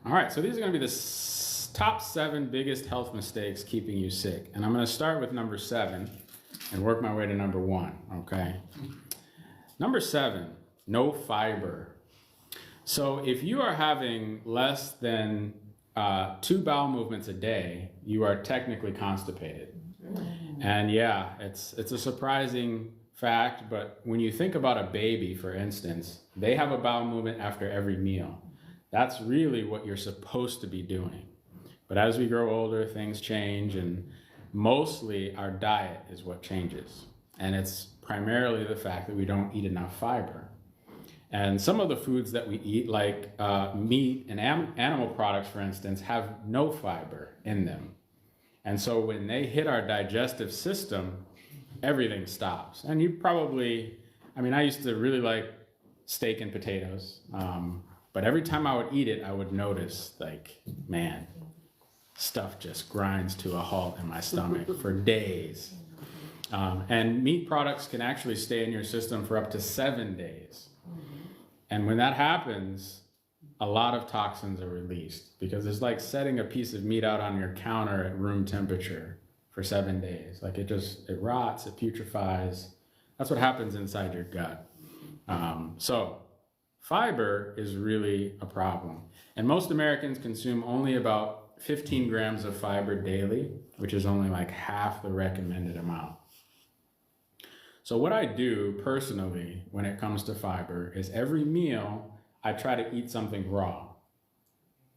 All right, so these are going to be the top 7 biggest health mistakes keeping you sick. And I'm going to start with number 7 and work my way to number 1, okay? Number 7, no fiber. So if you are having less than 2 bowel movements a day, you are technically constipated. And yeah, it's a surprising fact, but when you think about a baby, for instance, they have a bowel movement after every meal. That's really what you're supposed to be doing. But as we grow older, things change, and mostly our diet is what changes. And it's primarily the fact that we don't eat enough fiber. And some of the foods that we eat, like meat and animal products, for instance, have no fiber in them. And so when they hit our digestive system, everything stops. And you probably, I used to really like steak and potatoes. But every time I would eat it, I would notice, like, man, stuff just grinds to a halt in my stomach for days. And meat products can actually stay in your system for up to 7 days. And when that happens, a lot of toxins are released, because it's like setting a piece of meat out on your counter at room temperature for 7 days. Like it rots, it putrefies. That's what happens inside your gut. So fiber is really a problem. And most Americans consume only about 15 grams of fiber daily, which is only like half the recommended amount. So what I do personally when it comes to fiber is every meal I try to eat something raw,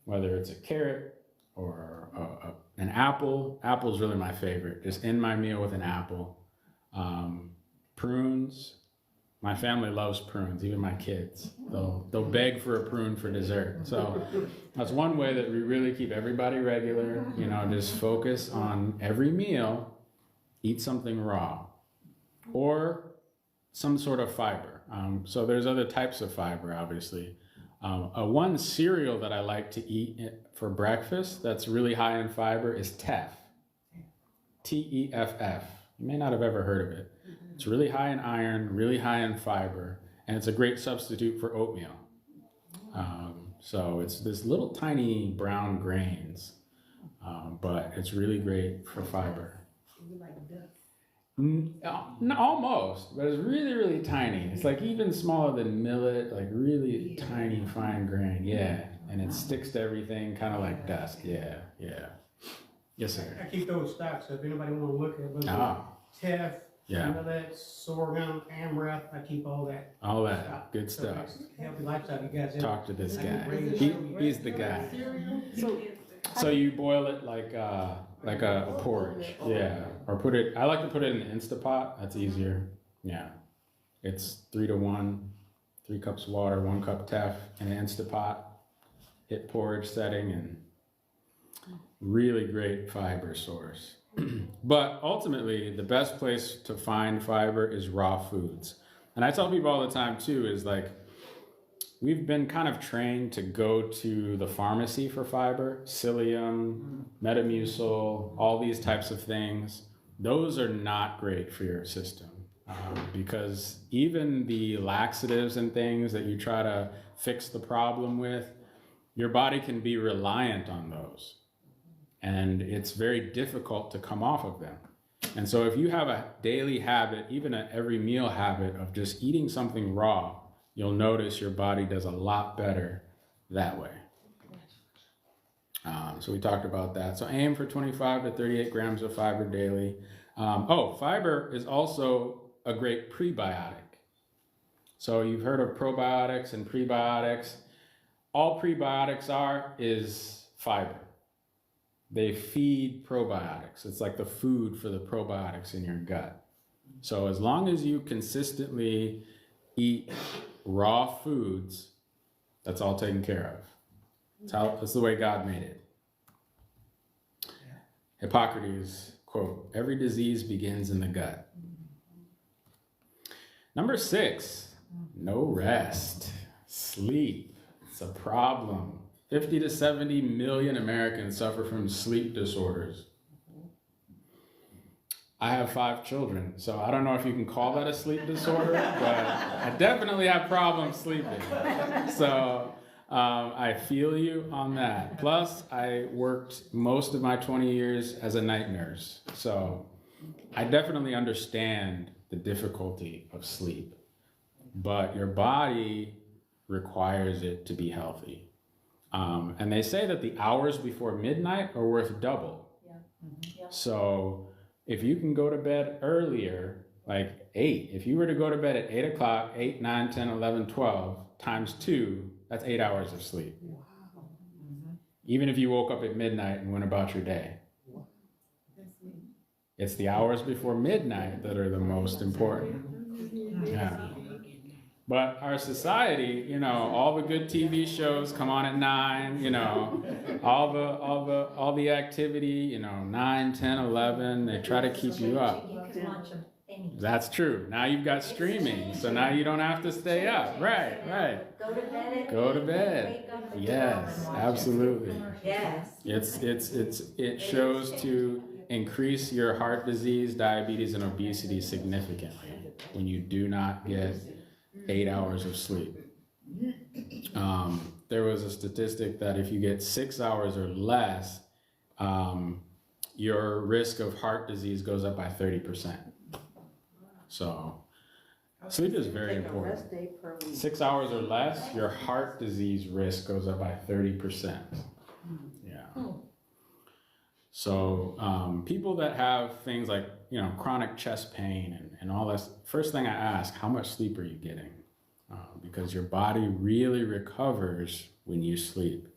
whether it's a carrot or an apple. Apple's really my favorite. Just end my meal with an apple. Prunes. My family loves prunes, even my kids. They'll beg for a prune for dessert. So that's one way that we really keep everybody regular. Just focus on every meal, eat something raw or some sort of fiber. So there's other types of fiber, obviously. One cereal that I like to eat for breakfast that's really high in fiber is Teff. Teff. You may not have ever heard of it. It's really high in iron, really high in fiber, and it's a great substitute for oatmeal. So it's this little tiny brown grains, but it's really great for fiber. Almost, but it's really, really tiny. It's like even smaller than millet, like really tiny, fine grain. Yeah, and it sticks to everything, kind of like dust. Yeah. Yes, sir. I keep those stocks, so if anybody want to look at them, Teff, millet, sorghum, amaranth, I keep all that. All that good stuff. Healthy lifestyle, you guys. Talk to this guy. He's the guy. So you boil it like a porridge, yeah. Or I like to put it in an Instapot. That's easier. Yeah, it's 3-to-1, 3 cups water, 1 cup Teff in an Instapot. Hit porridge setting, and really great fiber source. But ultimately, the best place to find fiber is raw foods. And I tell people all the time too, is like, we've been kind of trained to go to the pharmacy for fiber, psyllium, Metamucil, all these types of things. Those are not great for your system because even the laxatives and things that you try to fix the problem with, your body can be reliant on those. And it's very difficult to come off of them. And so if you have a daily habit, even an every meal habit of just eating something raw, you'll notice your body does a lot better that way. So we talked about that. So aim for 25 to 38 grams of fiber daily. Fiber is also a great prebiotic. So you've heard of probiotics and prebiotics. All prebiotics is fiber. They feed probiotics. It's like the food for the probiotics in your gut. So as long as you consistently eat raw foods, that's all taken care of. That's the way God made it. Hippocrates, quote, "Every disease begins in the gut." Number 6, no rest. Sleep. It's a problem. 50 to 70 million Americans suffer from sleep disorders. I have 5 children, so I don't know if you can call that a sleep disorder, but I definitely have problems sleeping. So I feel you on that. Plus, I worked most of my 20 years as a night nurse. So I definitely understand the difficulty of sleep. But your body requires it to be healthy. And they say that the hours before midnight are worth double. So if you can go to bed earlier, like 8, if you were to go to bed at 8 o'clock, 8, 9, 10, 11, 12, times 2, that's 8 hours of sleep. Even if you woke up at midnight and went about your day. It's the hours before midnight that are the most important. Yeah. But our society, you know, all the good TV shows come on at 9, you know, all the activity, you know, 9, 10, 11, they try to keep you up. That's true. Now you've got streaming, so now you don't have to stay up. Right. Go to bed. Yes, absolutely. Yes. It shows to increase your heart disease, diabetes, and obesity significantly when you do not get 8 hours of sleep. There was a statistic that if you get 6 hours or less, your risk of heart disease goes up by 30%. So sleep is very important. 6 hours or less, your heart disease risk goes up by 30%. Yeah. So people that have things like, you know, chronic chest pain and all that, first thing I ask, how much sleep are you getting? Because your body really recovers when you sleep.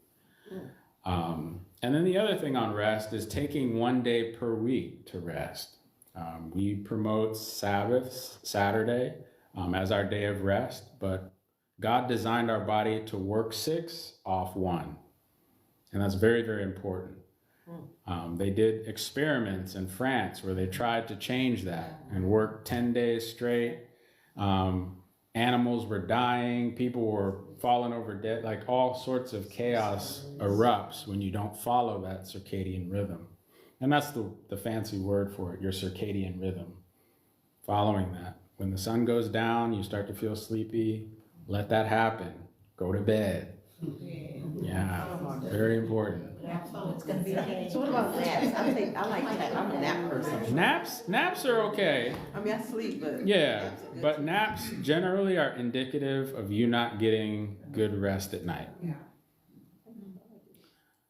And then the other thing on rest is taking 1 day per week to rest. We promote Saturday, as our day of rest, but God designed our body to work 6, off 1. And that's very, very important. They did experiments in France where they tried to change that and work 10 days straight. Animals were dying, people were falling over dead, like all sorts of chaos erupts when you don't follow that circadian rhythm. And that's the fancy word for it, your circadian rhythm. Following that. When the sun goes down, you start to feel sleepy, let that happen. Go to bed. Yeah, very important. It's gonna be okay. So what about naps? I like that. I'm a nap person. Naps are okay. I mean, I sleep, but Yeah, but naps generally are indicative of you not getting good rest at night.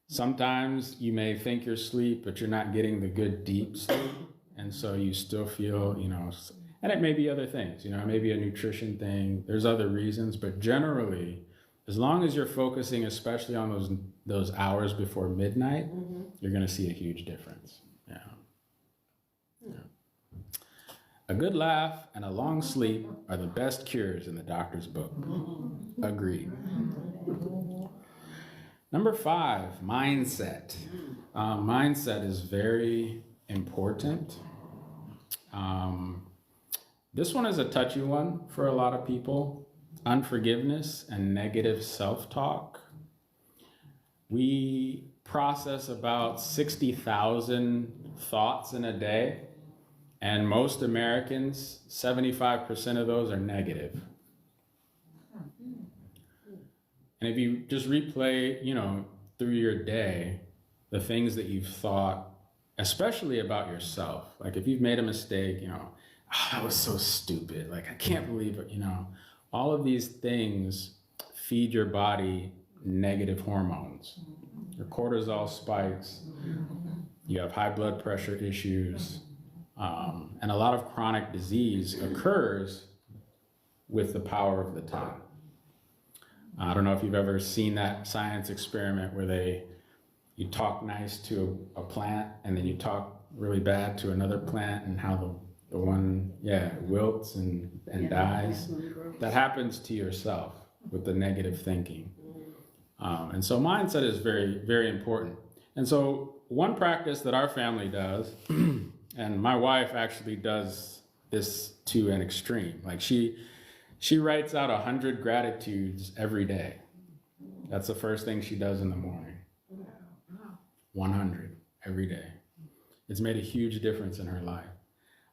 Sometimes you may think you're asleep, but you're not getting the good deep sleep, and so you still feel, you know, and it may be other things, you know, maybe a nutrition thing. There's other reasons, but generally, as long as you're focusing especially on those hours before midnight, you're going to see a huge difference. Yeah. A good laugh and a long sleep are the best cures in the doctor's book. Agreed. Number 5, mindset. Mindset is very important. This one is a touchy one for a lot of people. Unforgiveness and negative self-talk. We process about 60,000 thoughts in a day, and most Americans, 75% of those are negative. And if you just replay, you know, through your day, the things that you've thought, especially about yourself, like if you've made a mistake, you know, oh, that was so stupid, like I can't believe it, you know, all of these things feed your body negative hormones. Your cortisol spikes, you have high blood pressure issues, and a lot of chronic disease occurs with the power of the tongue. I don't know if you've ever seen that science experiment where you talk nice to a plant and then you talk really bad to another plant, and how the one, wilts and dies. That happens to yourself with the negative thinking. And so mindset is very, very important. And so one practice that our family does, and my wife actually does this to an extreme. Like she writes out 100 gratitudes every day. That's the first thing she does in the morning. 100 every day. It's made a huge difference in her life.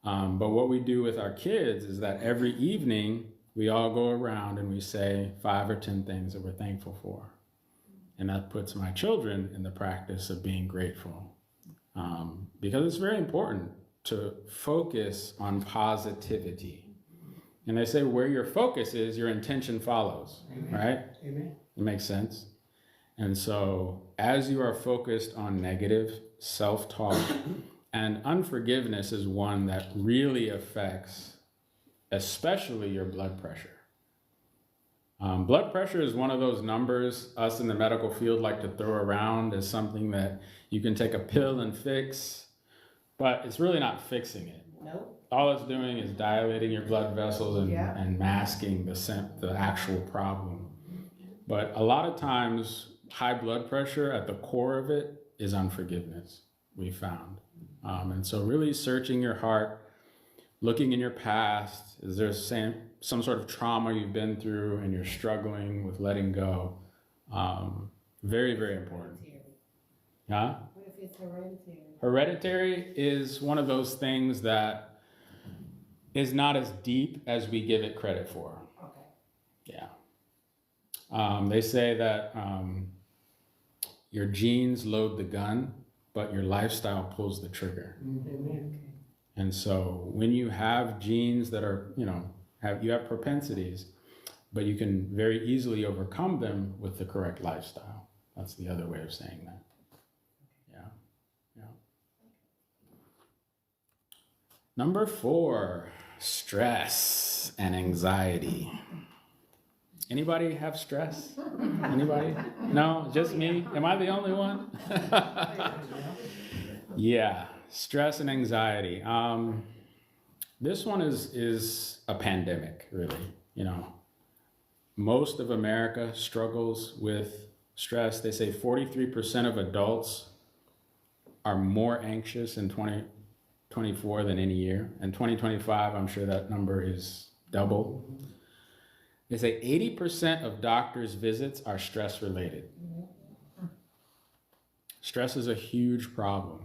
But what we do with our kids is that every evening we all go around and we say 5 or 10 things that we're thankful for. And that puts my children in the practice of being grateful. Because it's very important to focus on positivity. And they say where your focus is, your intention follows, right? Amen. It makes sense. And so as you are focused on negative self-talk, and unforgiveness is one that really affects especially your blood pressure. Blood pressure is one of those numbers us in the medical field like to throw around as something that you can take a pill and fix, but it's really not fixing it. Nope. All it's doing is dilating your blood vessels and masking the actual problem. But a lot of times, high blood pressure at the core of it is unforgiveness, we found. And so really searching your heart, looking in your past, is there some sort of trauma you've been through and you're struggling with letting go? Very, very important. Huh? What if it's hereditary? Hereditary is one of those things that is not as deep as we give it credit for. Okay. Yeah. They say that your genes load the gun, but your lifestyle pulls the trigger. Amen. And so when you have genes that are, you have propensities, but you can very easily overcome them with the correct lifestyle. That's the other way of saying that. Yeah. Number 4, stress and anxiety. Anybody have stress? Anybody? No, just me? Am I the only one? Yeah, stress and anxiety. This one is a pandemic, really. Most of America struggles with stress. They say 43% of adults are more anxious in 2024 than any year. And 2025, I'm sure that number is double. They say 80% of doctors' visits are stress related. Stress is a huge problem.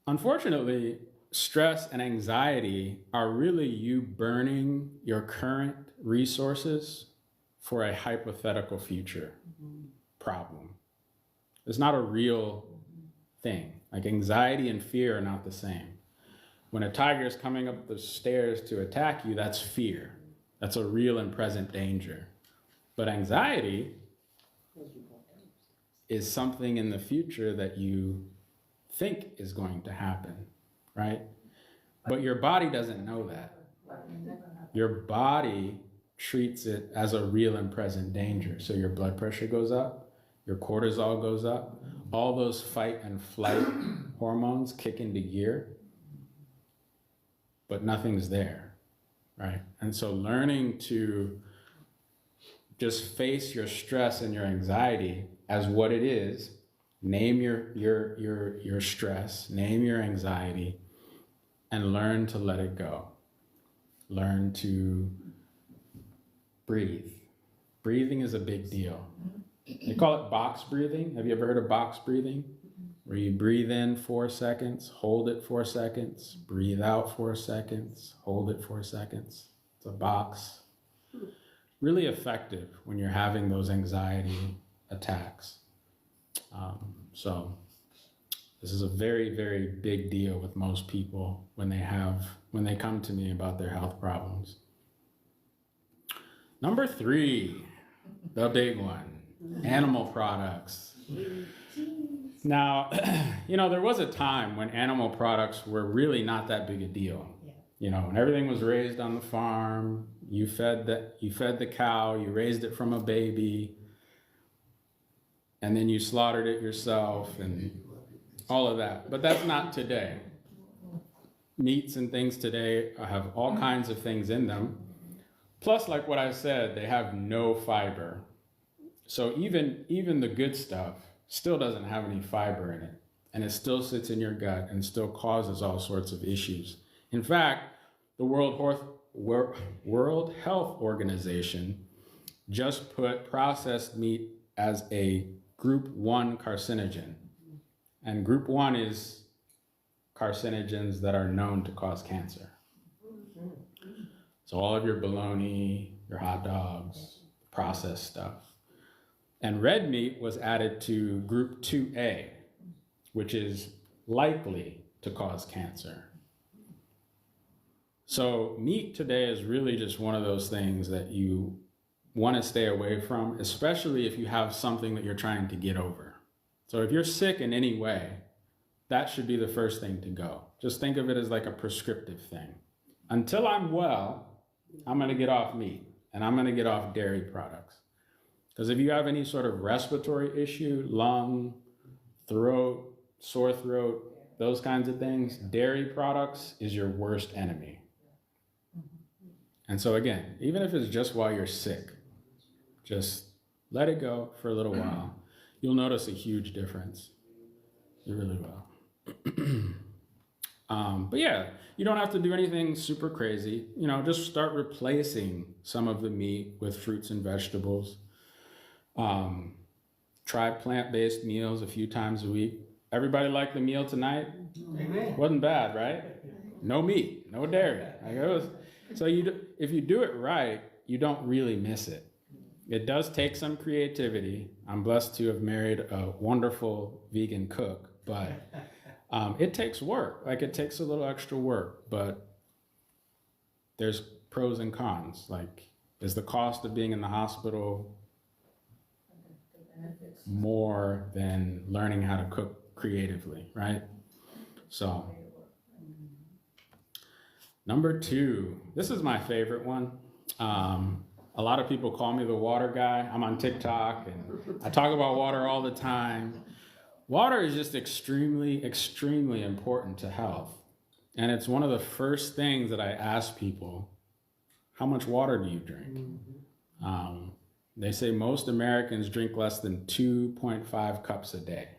Unfortunately, stress and anxiety are really you burning your current resources for a hypothetical future problem. It's not a real thing. Like anxiety and fear are not the same. When a tiger is coming up the stairs to attack you, that's fear. That's a real and present danger. But anxiety is something in the future that you think is going to happen, right? But your body doesn't know that. Your body treats it as a real and present danger. So your blood pressure goes up, your cortisol goes up, all those fight and flight hormones kick into gear, but nothing's there, right? And so learning to just face your stress and your anxiety as what it is, name your stress, name your anxiety, and learn to let it go. Learn to breathe. Breathing is a big deal. They call it box breathing. Have you ever heard of box breathing? Where you breathe in 4 seconds, hold it 4 seconds, breathe out 4 seconds, hold it 4 seconds. It's a box. Really effective when you're having those anxiety attacks. So this is a very, very big deal with most people when they come to me about their health problems. Number 3, the big one, animal products. Now, there was a time when animal products were really not that big a deal. When everything was raised on the farm, you fed the cow, you raised it from a baby, and then you slaughtered it yourself and all of that. But that's not today. Meats and things today have all kinds of things in them. Plus, like what I said, they have no fiber. So even the good stuff still doesn't have any fiber in it. And it still sits in your gut and still causes all sorts of issues. In fact, the World Health Organization just put processed meat as a Group 1 carcinogen. And Group 1 is carcinogens that are known to cause cancer. So all of your bologna, your hot dogs, processed stuff. And red meat was added to group 2A, which is likely to cause cancer. So meat today is really just one of those things that you want to stay away from, especially if you have something that you're trying to get over. So if you're sick in any way, that should be the first thing to go. Just think of it as like a prescriptive thing. Until I'm well, I'm going to get off meat and I'm going to get off dairy products. Because if you have any sort of respiratory issue, lung, throat, sore throat, those kinds of things, dairy products is your worst enemy. And so again, even if it's just while you're sick, just let it go for a little while. You'll notice a huge difference. You really will. But yeah, you don't have to do anything super crazy. You know, just start replacing some of the meat with fruits and vegetables. Try plant-based meals a few times a week. Everybody like the meal tonight? Amen. Wasn't bad, right? No meat, no dairy. Like it was, so if you do it right, you don't really miss it. It does take some creativity. I'm blessed to have married a wonderful vegan cook, but it takes work. Like it takes a little extra work, but there's pros and cons. Like, is the cost of being in the hospital more than learning how to cook creatively, right? So, number 2, this is my favorite one. A lot of people call me the water guy. I'm on TikTok and I talk about water all the time. Water is just extremely, extremely important to health. And it's one of the first things that I ask people, how much water do you drink? They say most Americans drink less than 2.5 cups a day.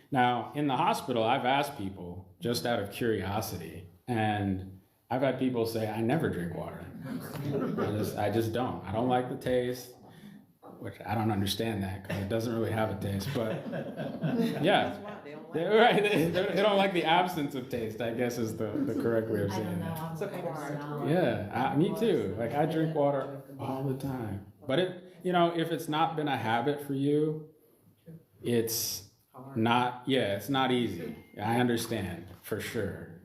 Now, in the hospital, I've asked people just out of curiosity, and I've had people say, I never drink water. I just don't. I don't like the taste, which I don't understand that because it doesn't really have a taste, but yeah. Right, they don't like the absence of taste, I guess is the correct way of saying that. Yeah, me too. Like I drink water all the time. But if it's not been a habit for you, it's not easy. I understand for sure.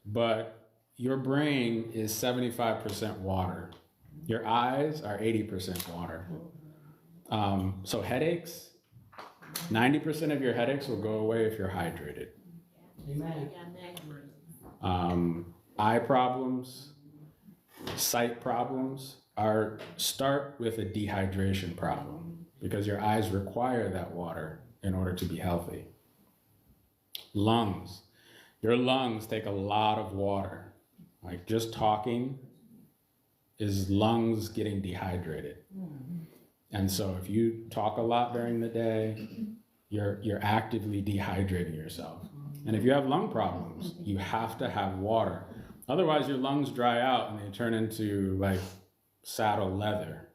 But your brain is 75% water. Your eyes are 80% water. So headaches, 90% of your headaches will go away if you're hydrated. Eye problems, sight problems start with a dehydration problem because your eyes require that water in order to be healthy. Lungs. Your lungs take a lot of water. Like just talking is lungs getting dehydrated. And so if you talk a lot during the day, you're actively dehydrating yourself. And if you have lung problems, you have to have water. Otherwise your lungs dry out and they turn into like saddle leather.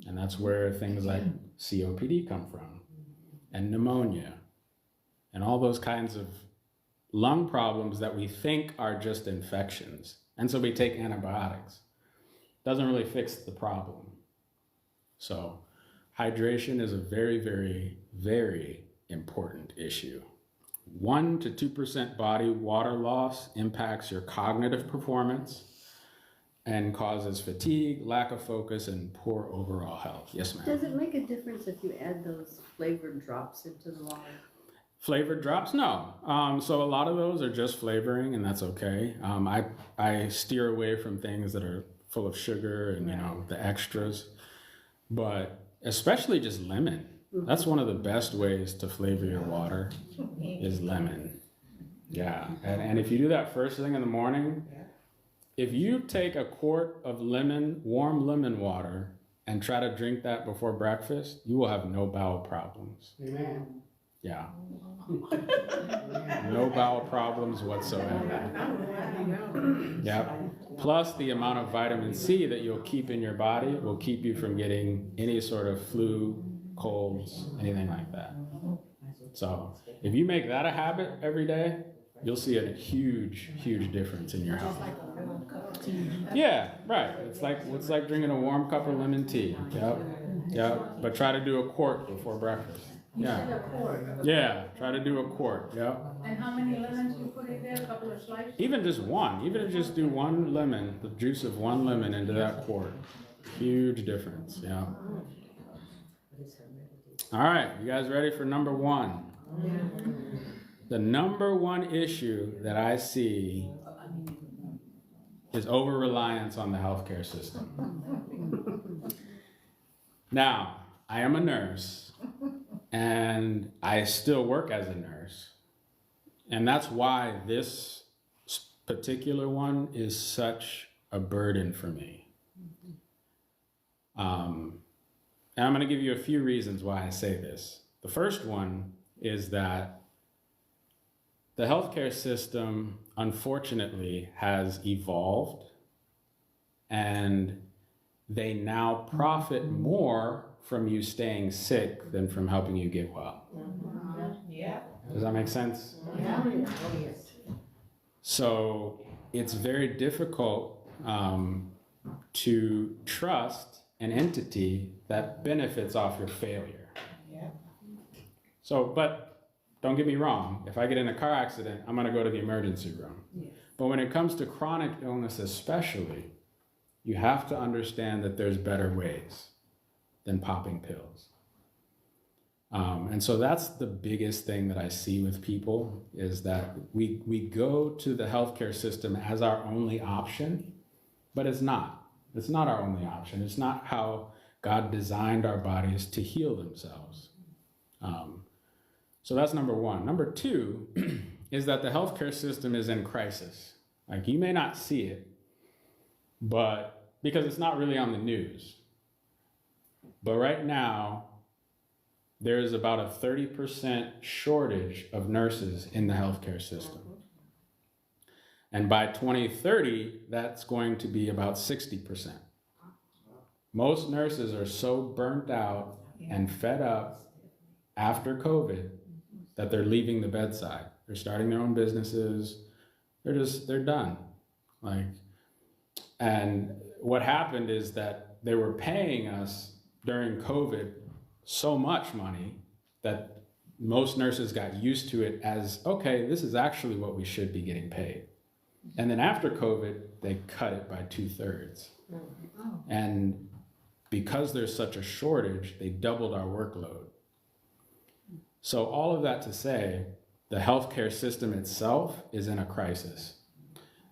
And that's where things like COPD come from, and pneumonia, and all those kinds of lung problems that we think are just infections. And so we take antibiotics. Doesn't really fix the problem. So hydration is a very, very, very important issue. 1 to 2% body water loss impacts your cognitive performance and causes fatigue, lack of focus, and poor overall health. Yes, ma'am. Does it make a difference if you add those flavored drops into the water? Flavored drops? No. So a lot of those are just flavoring, and that's okay. I steer away from things that are full of sugar and the extras, but especially just lemon. That's one of the best ways to flavor your water is lemon. Yeah, and if you do that first thing in the morning, if you take a quart of warm lemon water, and try to drink that before breakfast, you will have no bowel problems. Amen. Yeah. No bowel problems whatsoever. Yep. Plus the amount of vitamin C that you'll keep in your body will keep you from getting any sort of flu, colds, anything like that. So if you make that a habit every day, you'll see a huge, huge difference in your health. Yeah, right. It's like drinking a warm cup of lemon tea. Yep. Yeah, but try to do a quart before breakfast. Yeah. Yeah, try to do a quart. Yeah. And how many lemons you put in there? A couple of slices? Even just one. Even if you just do one lemon, the juice of one lemon into that quart. Huge difference. Yeah. All right, you guys ready for number one? The number one issue that I see is over-reliance on the healthcare system. Now, I am a nurse, and I still work as a nurse. And that's why this particular one is such a burden for me. And I'm going to give you a few reasons why I say this. The first one is that the healthcare system, unfortunately, has evolved, and they now profit more from you staying sick than from helping you get well. Yeah. Does that make sense? Yeah. So it's very difficult to trust an entity that benefits off your failure. Yeah. So, but don't get me wrong, if I get in a car accident, I'm gonna go to the emergency room. Yes. But when it comes to chronic illness especially, you have to understand that there's better ways than popping pills. And so that's the biggest thing that I see with people is that we go to the healthcare system as our only option, but it's not. It's not our only option. It's not how God designed our bodies to heal themselves. So that's number one. Number two is that the healthcare system is in crisis. Like, you may not see it, but because it's not really on the news. But right now, there is about a 30% shortage of nurses in the healthcare system. And by 2030, that's going to be about 60%. Most nurses are so burnt out and fed up after COVID that they're leaving the bedside. They're starting their own businesses. They're done. And what happened is that they were paying us during COVID so much money that most nurses got used to it as, okay, this is actually what we should be getting paid. And then after COVID, they cut it by 2/3. And because there's such a shortage, they doubled our workload. So all of that to say, the healthcare system itself is in a crisis.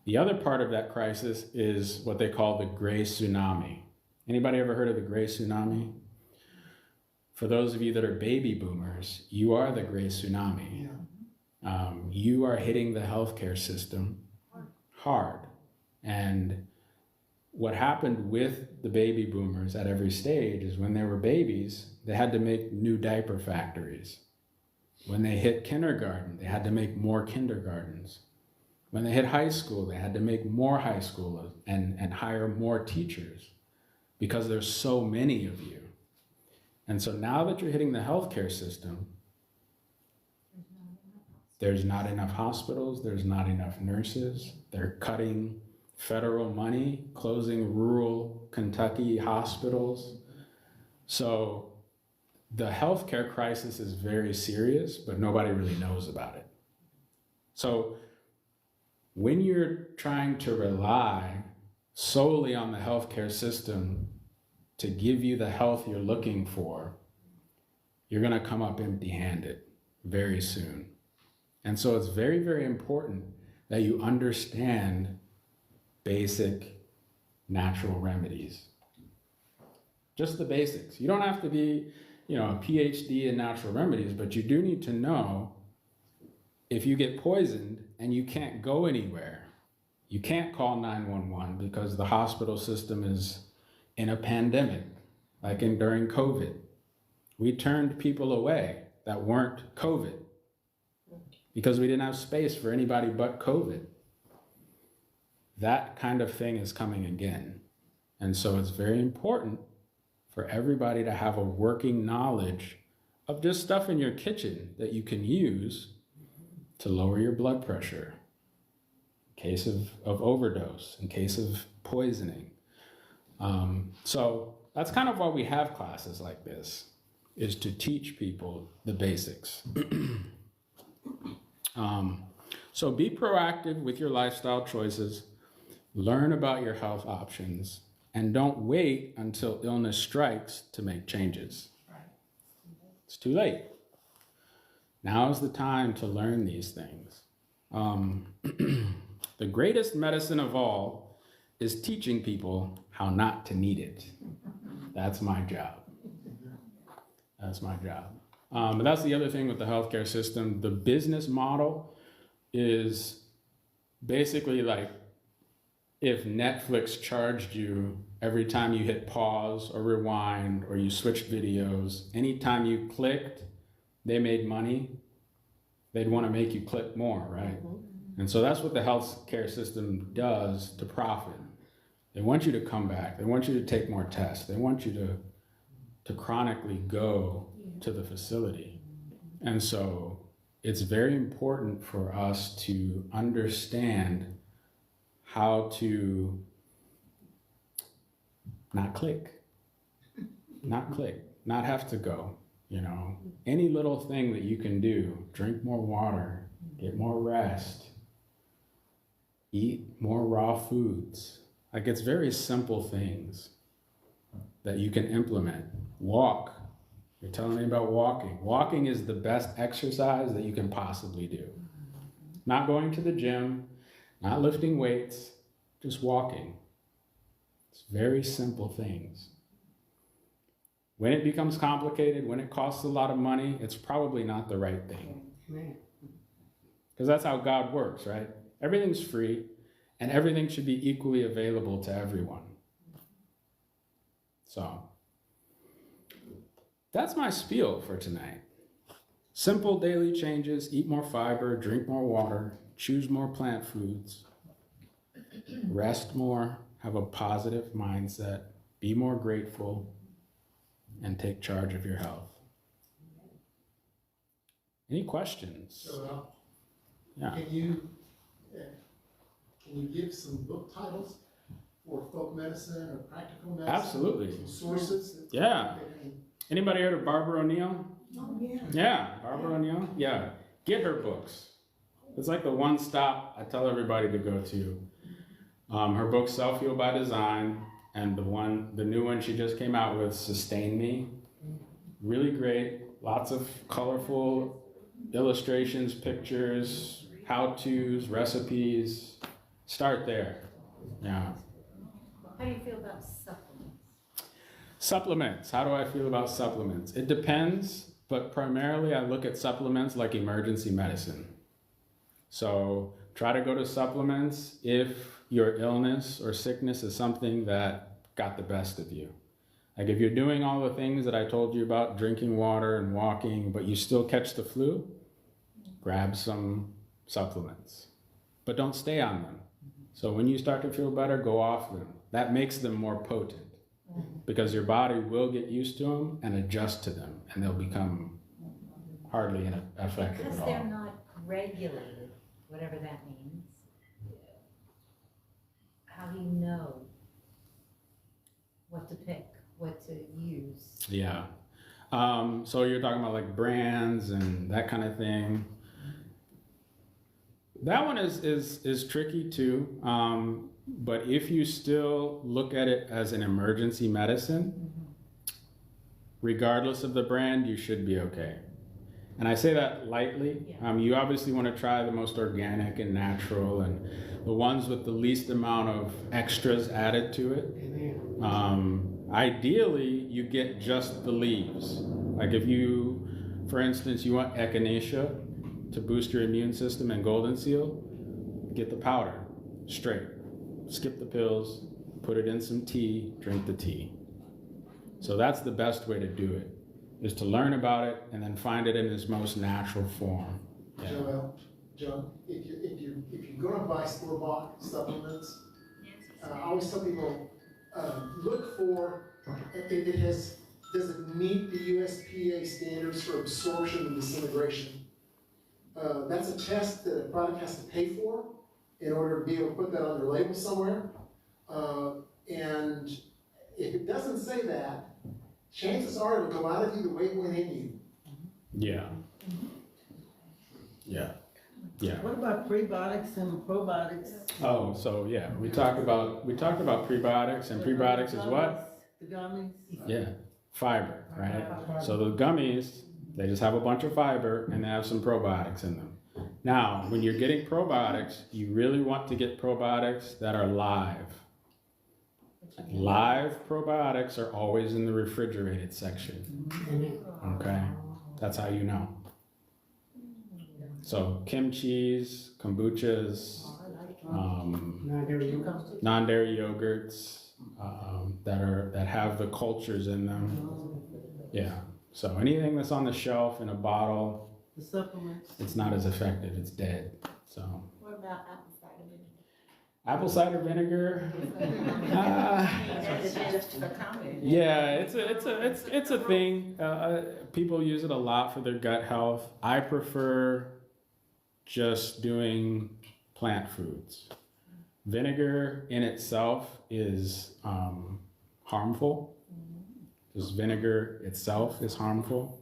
The other part of that crisis is what they call the gray tsunami. Anybody ever heard of the gray tsunami? For those of you that are baby boomers, you are the gray tsunami. You are hitting the healthcare system hard. And what happened with the baby boomers at every stage is when they were babies, they had to make new diaper factories. When they hit kindergarten, they had to make more kindergartens. When they hit high school, they had to make more high school and hire more teachers because there's so many of you. And so now that you're hitting the healthcare system, there's not enough hospitals, there's not enough nurses. They're cutting federal money, closing rural Kentucky hospitals. So the healthcare crisis is very serious, but nobody really knows about it. So when you're trying to rely solely on the healthcare system to give you the health you're looking for, you're gonna come up empty-handed very soon. And so it's very, very important that you understand basic natural remedies. Just the basics. You don't have to be, a PhD in natural remedies, but you do need to know if you get poisoned and you can't go anywhere, you can't call 911 because the hospital system is in a pandemic, like during COVID. We turned people away that weren't COVID because we didn't have space for anybody but COVID. That kind of thing is coming again. And so it's very important for everybody to have a working knowledge of just stuff in your kitchen that you can use to lower your blood pressure in case of overdose, in case of poisoning. So that's kind of why we have classes like this, is to teach people the basics. So be proactive with your lifestyle choices, learn about your health options, and don't wait until illness strikes to make changes. It's too late. Now is the time to learn these things. The greatest medicine of all is teaching people how not to need it. That's my job. That's my job. But that's the other thing with the healthcare system. The business model is basically like if Netflix charged you every time you hit pause or rewind or you switched videos, anytime you clicked, they made money, they'd want to make you click more, right? And so that's what the healthcare system does to profit. They want you to come back. They want you to take more tests. They want you to chronically go to the facility. And so it's very important for us to understand how to not click, not have to go, you know. Any little thing that you can do, drink more water, get more rest, eat more raw foods. Like, it's very simple things that you can implement. Walk. You're telling me about walking. Walking is the best exercise that you can possibly do. Not going to the gym, not lifting weights, just walking. It's very simple things. When it becomes complicated, when it costs a lot of money, it's probably not the right thing. Because that's how God works, right? Everything's free, and everything should be equally available to everyone. So, that's my spiel for tonight. Simple daily changes: eat more fiber, drink more water, choose more plant foods, rest more, have a positive mindset, be more grateful, and take charge of your health. Any questions? Yeah. Can you give some book titles for folk medicine or practical medicine? Absolutely. Some sources? Yeah. Anybody heard of Barbara O'Neill? Oh, yeah. Yeah, Barbara O'Neill. Yeah, get her books. It's like the one stop I tell everybody to go to. Her book, Self-Heal by Design, and the new one she just came out with, Sustain Me. Really great. Lots of colorful illustrations, pictures, how-tos, recipes. Start there. Yeah. How do you feel about supplements? Supplements. How do I feel about supplements? It depends, but primarily I look at supplements like emergency medicine. So try to go to supplements if your illness or sickness is something that got the best of you. Like if you're doing all the things that I told you about, drinking water and walking, but you still catch the flu, grab some supplements. But don't stay on them. So when you start to feel better, go off them. That makes them more potent because your body will get used to them and adjust to them, and they'll become hardly effective Because at they're all. not regulated, whatever that means. How do you know what to pick, what to use? Yeah. So you're talking about like brands and that kind of thing. That one is tricky too. But if you still look at it as an emergency medicine, regardless of the brand, you should be okay. And I say that lightly. Yeah. You obviously want to try the most organic and natural and the ones with the least amount of extras added to it. Ideally, you get just the leaves. Like if you, for instance, you want echinacea to boost your immune system and golden seal, get the powder straight. Skip the pills, put it in some tea, drink the tea. So that's the best way to do it, is to learn about it and then find it in its most natural form. Yeah. Joe, if you're going to buy store-bought supplements, I always tell people, look for does it meet the USPA standards for absorption and disintegration? That's a test that a product has to pay for in order to be able to put that on their label somewhere. And If it doesn't say that, chances are it'll come out of you the way it went in you. Yeah. Yeah. Yeah. What about prebiotics and probiotics? Oh, so yeah, we talked about prebiotics, and prebiotics is what? The gummies? Yeah, fiber, right? So the gummies, they just have a bunch of fiber and they have some probiotics in them. Now, when you're getting probiotics, you really want to get probiotics that are live. Live probiotics are always in the refrigerated section. Okay, that's how you know. So kimchi's, kombuchas, non-dairy yogurts that have the cultures in them. Yeah. So anything that's on the shelf in a bottle, The supplements? it's not as effective. It's dead. So What about apple cider vinegar? apple cider vinegar. Yeah, it's a thing. People use it a lot for their gut health. I prefer just doing plant foods. Vinegar in itself is harmful. Just vinegar itself is harmful.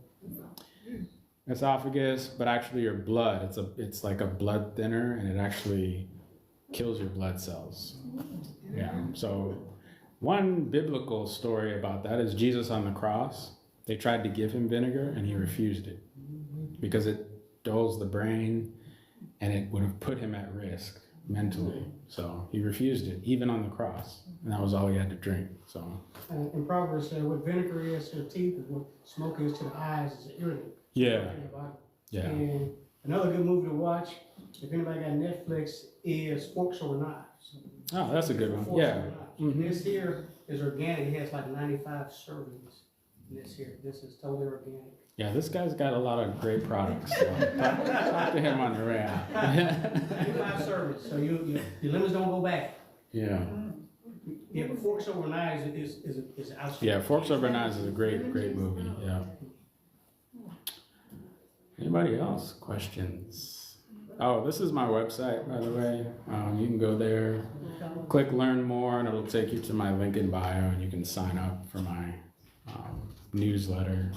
Esophagus, but actually your blood, it's like a blood thinner, and it actually kills your blood cells. Yeah. So one biblical story about that is Jesus on the cross. They tried to give him vinegar and he refused it because it dulls the brain and it would have put him at risk mentally. So he refused it, even on the cross. And that was all he had to drink. So In Proverbs say what vinegar is to the teeth is what smoke is to the eyes is an irritant. yeah. Yeah. And another good movie to watch, if anybody got Netflix, is Forks Over Knives. Oh, that's a good one. Forks Yeah. Over Knives. Mhm. This here is organic. It has like 95 servings. This here, this is totally organic. Yeah, this guy's got a lot of great products. So talk to him on the way out. 95 servings, so your lemons don't go bad. Yeah. Yeah, but Forks Over Knives is outstanding. Yeah, Forks Over Knives is a great movie. Yeah. Anybody else? Questions? Oh, this is my website, by the way. You can go there, click Learn More, and it'll take you to my link in bio, and you can sign up for my newsletter.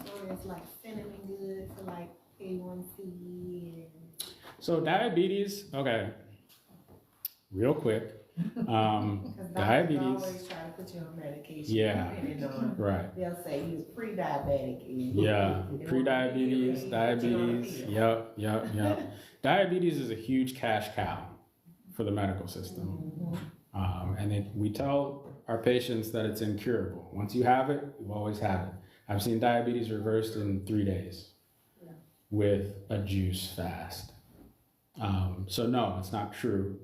So it's like cinnamon good for like A1C and. So diabetes, okay, real quick. Diabetes. Always try to put you on medication. Yeah. depending on- Right. They'll say you're pre-diabetic. and- Yeah, they won't pre-diabetes, give you a pill, but you're on a diabetes, pill. yep. Diabetes is a huge cash cow for the medical system. And we tell our patients that it's incurable. Once you have it, you always have it. I've seen diabetes reversed in 3 days with a juice fast. So no, it's not true.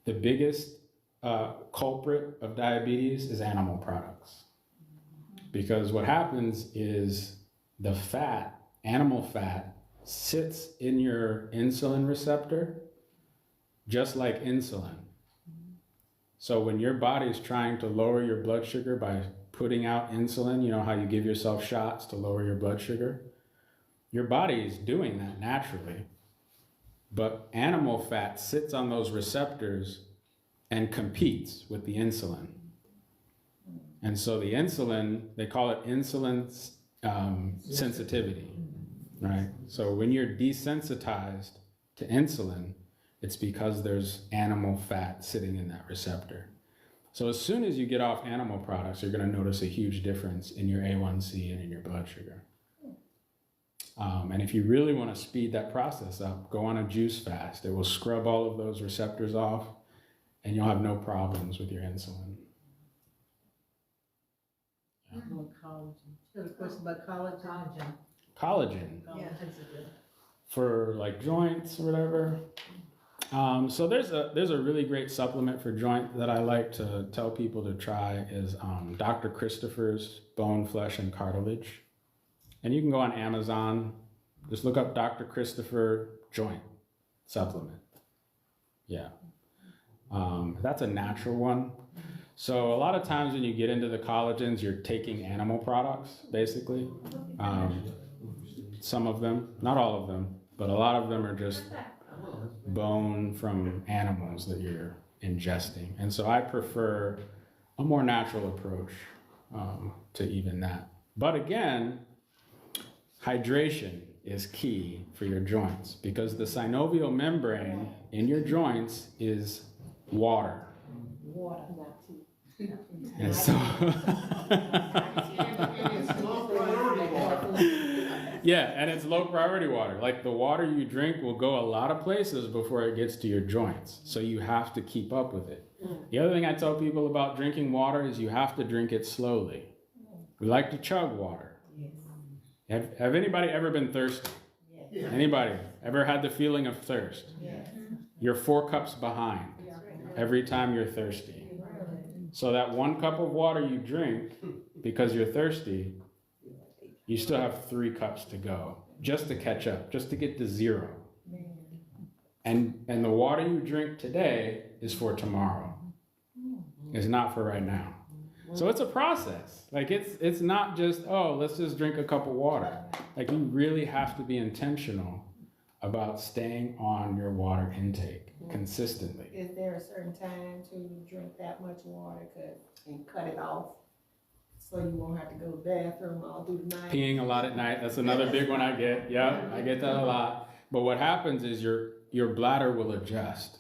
The biggest culprit of diabetes is animal products. Because what happens is the fat, animal fat, sits in your insulin receptor just like insulin. So when your body's trying to lower your blood sugar by putting out insulin, you know how you give yourself shots to lower your blood sugar? Your body is doing that naturally. But animal fat sits on those receptors and competes with the insulin. And so the insulin, they call it insulin sensitivity, right? So when you're desensitized to insulin, it's because there's animal fat sitting in that receptor. So as soon as you get off animal products, you're gonna notice a huge difference in your A1C and in your blood sugar. And if you really want to speed that process up, go on a juice fast. It will scrub all of those receptors off, and you'll have no problems with your insulin. Collagen. Got a question about collagen? Collagen Collagen's a good. for like joints or whatever. So there's a really great supplement for joint that I like to tell people to try is Dr. Christopher's Bone, Flesh, and Cartilage. And you can go on Amazon, just look up Dr. Christopher Joint Supplement. Yeah. That's a natural one. So a lot of times when you get into the collagens, you're taking animal products, basically. Some of them, not all of them, but a lot of them are just bone from animals that you're ingesting. And so I prefer a more natural approach to even that. But again, hydration is key for your joints because the synovial membrane in your joints is water. Water. And so, yeah, and it's low priority water. Like the water you drink will go a lot of places before it gets to your joints. So you have to keep up with it. The other thing I tell people about drinking water is you have to drink it slowly. We like to chug water. Have anybody ever been thirsty? Yeah. Anybody ever had the feeling of thirst? You're 4 cups behind every time you're thirsty. So that 1 cup of water you drink because you're thirsty, you still have 3 cups to go just to catch up, just to get to 0. And the water you drink today is for tomorrow. It's not for right now. So it's a process. Like it's not just, oh, let's just drink a cup of water. Like you really have to be intentional about staying on your water intake consistently. Is there a certain time to drink that much water and cut it off so you won't have to go to the bathroom all through the night? Peeing a lot at night, that's another big one I get. Yeah, I get that a lot. But what happens is your bladder will adjust.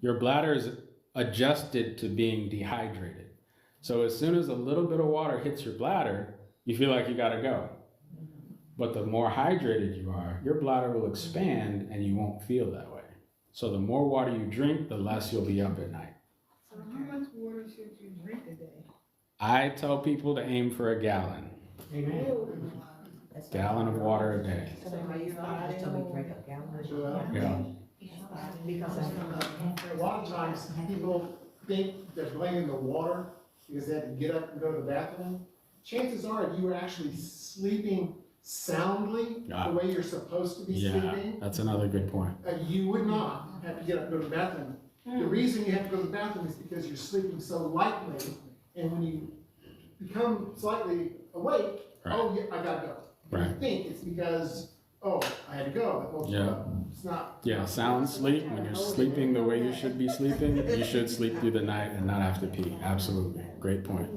Your bladder is adjusted to being dehydrated. So as soon as a little bit of water hits your bladder, you feel like you gotta go. But the more hydrated you are, your bladder will expand and you won't feel that way. So the more water you drink, the less you'll be up at night. So how much water should you drink a day? I tell people to aim for a gallon. Amen. Gallon of water a day. So you just told me to drink a gallon. Yeah. Because A lot of times, people think they're blaming the water because they have to get up and go to the bathroom. Chances are you were actually sleeping soundly the way you're supposed to be Yeah, sleeping. that's another good point. You would not have to get up and go to the bathroom. The reason you have to go to the bathroom is because you're sleeping so lightly, and when you become slightly awake, oh yeah, I gotta go. And you think it's because, oh, I had to go, I woke you up. It's not. Yeah, sound sleep, when you're sleeping the way you should be sleeping, you should sleep through the night and not have to pee. Absolutely. Great point.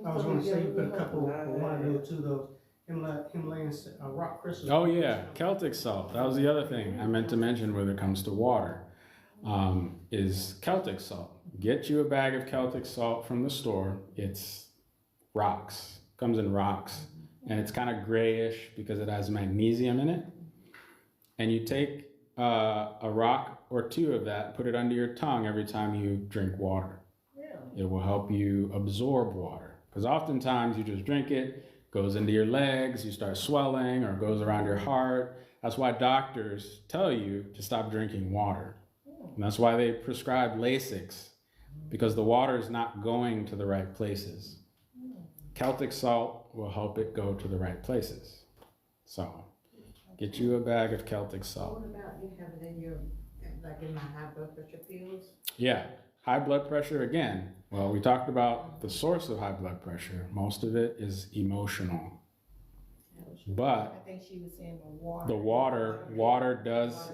I was gonna say, you put a couple of one of those, 2 of those Himalayan rock crystals. Oh yeah, Celtic salt. That was the other thing I meant to mention when it comes to water, is Celtic salt. Get you a bag of Celtic salt from the store. It's rocks, comes in rocks, and it's kind of grayish because it has magnesium in it. And you take a rock or 2 of that, put it under your tongue every time you drink water. It will help you absorb water. Because oftentimes you just drink it, goes into your legs, you start swelling, or goes around your heart. That's why doctors tell you to stop drinking water. And that's why they prescribe Lasix, because the water is not going to the right places. Celtic salt will help it go to the right places. So, get you a bag of Celtic salt. What about you have it in your, like in my high blood pressure pills? Yeah, high blood pressure again. Well, we talked about the source of high blood pressure. Most of it is emotional. But I think she was saying the water. the water does,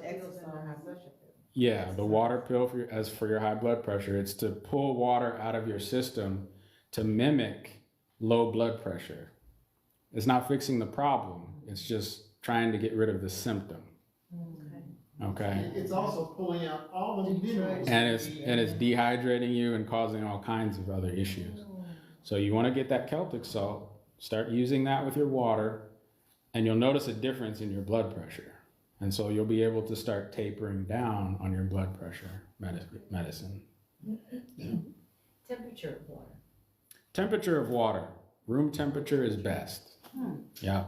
yeah, the water pill for your high blood pressure, it's to pull water out of your system to mimic low blood pressure. It's not fixing the problem. It's just trying to get rid of the symptom. Okay. It's also pulling out all the minerals. And it's dehydrating you and causing all kinds of other issues. So you want to get that Celtic salt, start using that with your water, and you'll notice a difference in your blood pressure. And so you'll be able to start tapering down on your blood pressure medicine. Temperature of water. Temperature of water. Room temperature is best. Yeah.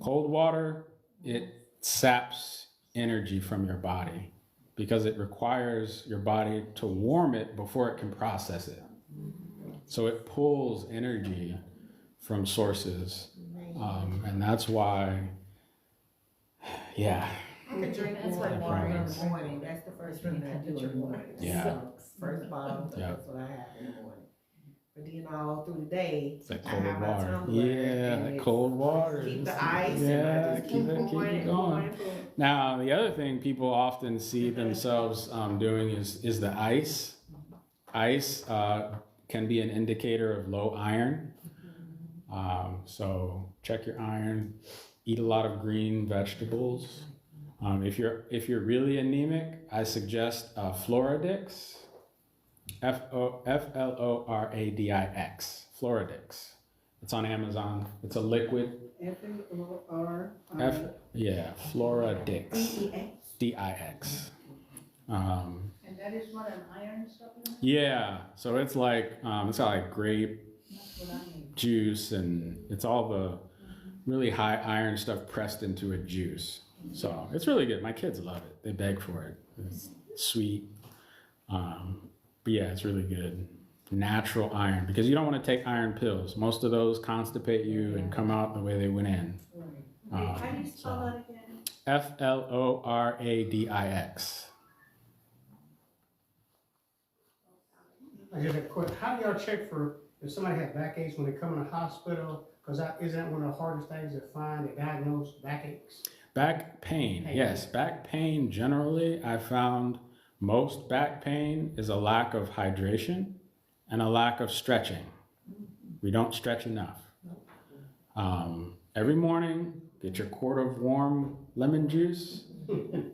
Cold water, it saps energy from your body because it requires your body to warm it before it can process it. So it pulls energy from sources. And that's why, yeah. I could drink water in the morning. That's the first thing I do in the morning. Yeah. First bottle, Yeah. that's what I have in the morning. But then all through the day, It's that I cold have my water. tumbler, Yeah, and that it's cold water. keep the ice, and Yeah, I just keep it pouring going. Now, the other thing people often see themselves doing is the ice. Ice can be an indicator of low iron. So check your iron. Eat a lot of green vegetables. If you're really anemic, I suggest Floradix. Floradix. Floradix. It's on Amazon. It's a liquid. F-A-O-R. Floradix. DIX. And that is what, an iron supplement? Yeah. So it's like it's got like grape That's what I need. juice, and it's all the really high iron stuff pressed into a juice. So it's really good. My kids love it. They beg for it. It's sweet. But yeah, it's really good. Natural iron, because you don't want to take iron pills. Most of those constipate you and come out the way they went in. How do you spell that again? Floradix. I just have a question. How do y'all check for if somebody has backaches when they come in the hospital? Because isn't that one of the hardest things to find, to diagnose backaches? Back pain. Yes, back pain generally, I found most back pain is a lack of hydration and a lack of stretching. We don't stretch enough. Every morning, get your quart of warm lemon juice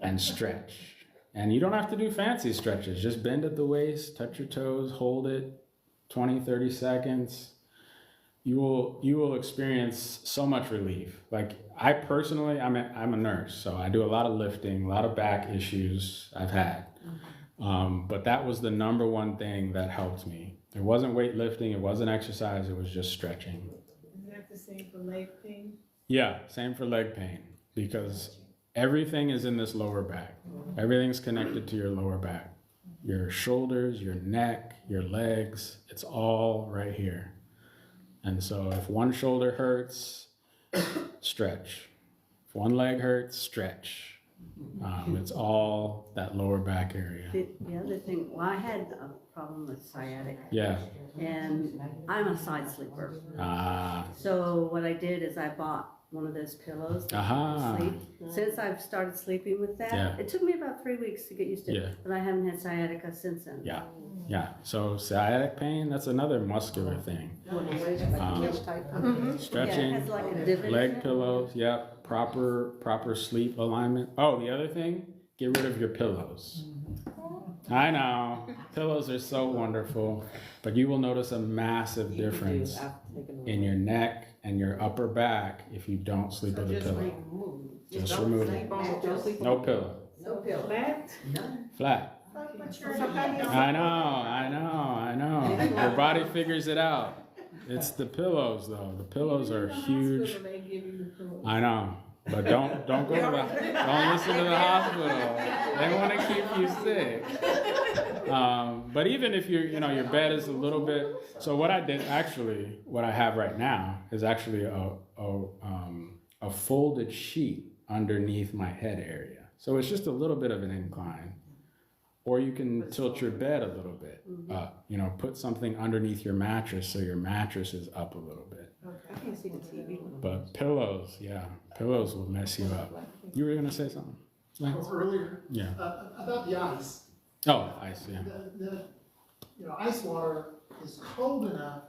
and stretch. And you don't have to do fancy stretches. Just bend at the waist, touch your toes, hold it 20, 30 seconds. You will experience so much relief. Like I personally, I'm a nurse, so I do a lot of lifting, a lot of back issues I've had. But that was the number one thing that helped me. It wasn't weightlifting, it wasn't exercise, it was just stretching. Is that the same for leg pain? Yeah, same for leg pain, because everything is in this lower back. Everything's connected to your lower back. Your shoulders, your neck, your legs, it's all right here. And so if one shoulder hurts, stretch. If one leg hurts, stretch. It's all that lower back area. The other thing, well, I had a problem with sciatica. Yeah. And I'm a side sleeper. Ah. So what I did is I bought one of those pillows that Aha. sleep. Since I've started sleeping with that, Yeah. it took me about 3 weeks to get used to it, Yeah. but I haven't had sciatica since then. Yeah. Yeah. So sciatic pain, that's another muscular thing. Yeah, Stretching, it has like a divot in leg it. pillows, yep. Proper sleep alignment. Oh, the other thing, get rid of your pillows. I know, pillows are so wonderful, but you will notice a massive difference in your neck and your upper back if you don't sleep with a pillow. Just remove it. No pillow. No pill. Flat. I know. Your body figures it out. It's the pillows though. The pillows are huge. They give you the pillow. I know. But don't go to don't listen to the hospital. They want to keep you sick. But even if your bed is a little bit. So what I did actually, what I have right now is actually a folded sheet underneath my head area. So it's just a little bit of an incline. Or you can tilt your bed a little bit up. Put something underneath your mattress so your mattress is up a little bit. I can't see the TV. But pillows, yeah, pillows will mess you up. You were gonna say something? Lance? Earlier, Yeah. about the ice. Oh, ice, yeah. Ice water is cold enough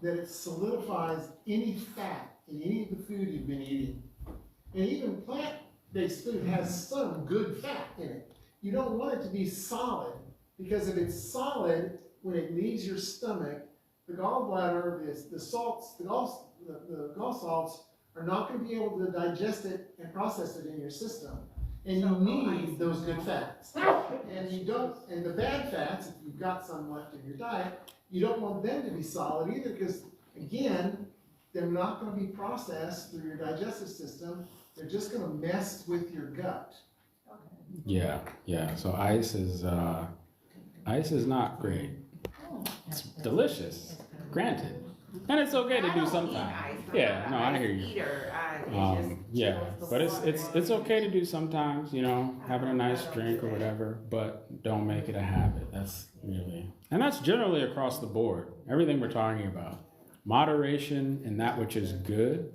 that it solidifies any fat in any of the food you've been eating. And even plant-based food has some good fat in it. You don't want it to be solid, because if it's solid, when it leaves your stomach, the gallbladder, the gall salts are not going to be able to digest it and process it in your system. And you need those good fats. And the bad fats, if you've got some left in your diet, you don't want them to be solid either, because again, they're not going to be processed through your digestive system. They're just going to mess with your gut. Yeah. So ice is not great. It's delicious, granted, and it's okay to do sometimes. Yeah, no, I hear you. Yeah, but it's okay to do sometimes. Having a nice drink or whatever, but don't make it a habit. That's generally across the board. Everything we're talking about, moderation in that which is good,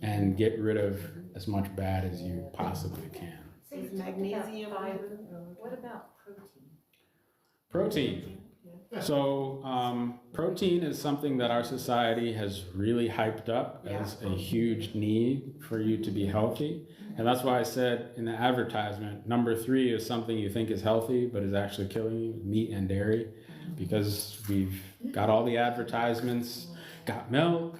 and get rid of as much bad as you possibly can. Is magnesium fiber? What about protein? Protein. So protein is something that our society has really hyped up as a huge need for you to be healthy. And that's why I said in the advertisement, number 3 is something you think is healthy, but is actually killing you, meat and dairy, because we've got all the advertisements, got milk,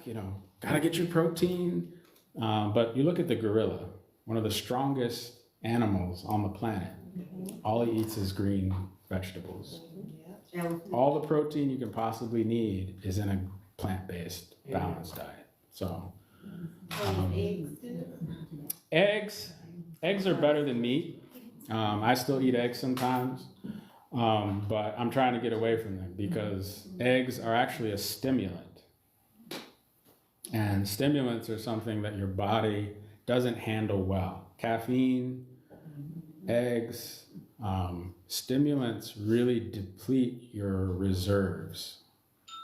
gotta get your protein. But you look at the gorilla, one of the strongest animals on the planet. All he eats is green vegetables. All the protein you can possibly need is in a plant-based balanced diet. So eggs are better than meat. I still eat eggs sometimes, but I'm trying to get away from them because eggs are actually a stimulant. And stimulants are something that your body doesn't handle well. Caffeine, eggs, stimulants really deplete your reserves.